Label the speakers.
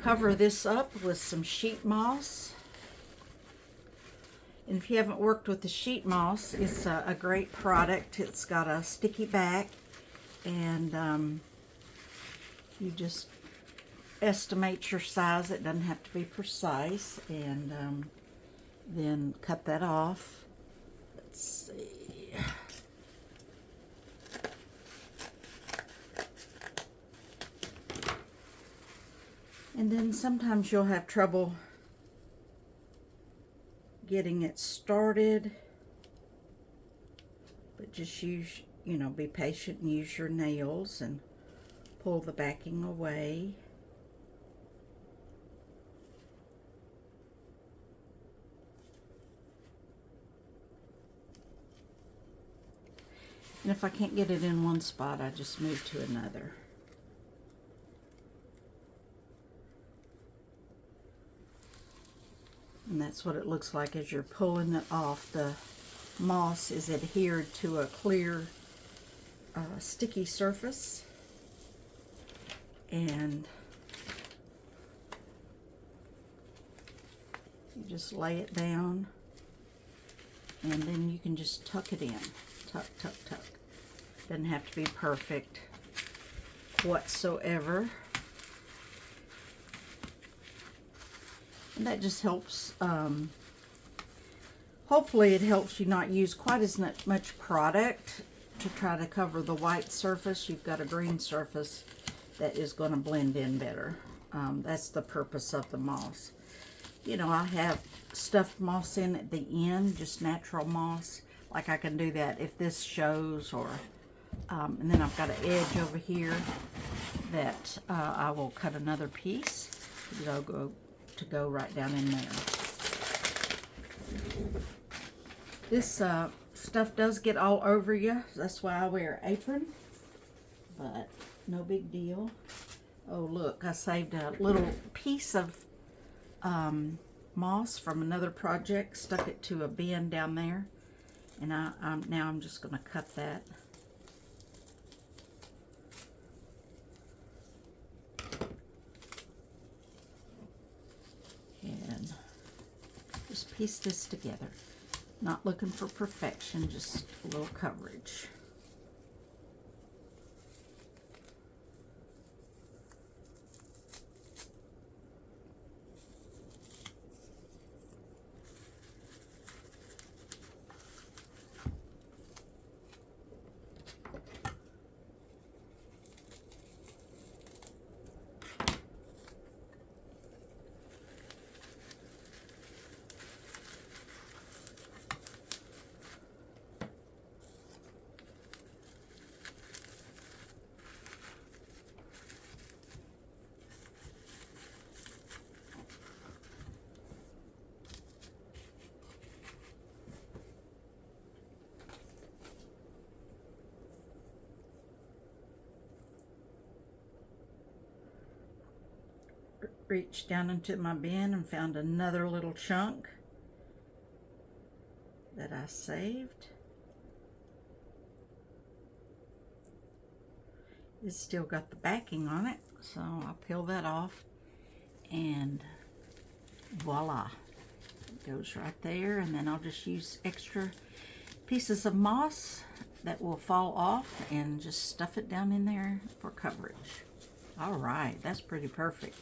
Speaker 1: cover this up with some sheet moss. And if you haven't worked with the sheet moss, it's a great product. It's got a sticky back, and you just estimate your size. It doesn't have to be precise, and then cut that off. Let's see. And then sometimes you'll have trouble getting it started, but just use, be patient and use your nails and pull the backing away. And if I can't get it in one spot, I just move to another. And that's what it looks like as you're pulling it off. The moss is adhered to a clear, sticky surface. And you just lay it down, and then you can just tuck it in. Tuck, tuck, tuck. Doesn't have to be perfect whatsoever. And that just helps, hopefully it helps you not use quite as much product to try to cover the white surface. You've got a green surface that is going to blend in better. That's the purpose of the moss. I have stuffed moss in at the end, just natural moss. Like I can do that if this shows, or, and then I've got an edge over here that I will cut another piece to go right down in there. This stuff does get all over you. That's why I wear an apron, but no big deal. Oh, look, I saved a little piece of moss from another project, stuck it to a bin down there, and now I'm just going to cut that. And just piece this together. Not looking for perfection, just a little coverage. Reached down into my bin and found another little chunk that I saved. It's still got the backing on it, so I'll peel that off, and voila, it goes right there. And then I'll just use extra pieces of moss that will fall off and just stuff it down in there for coverage. All right, that's pretty perfect.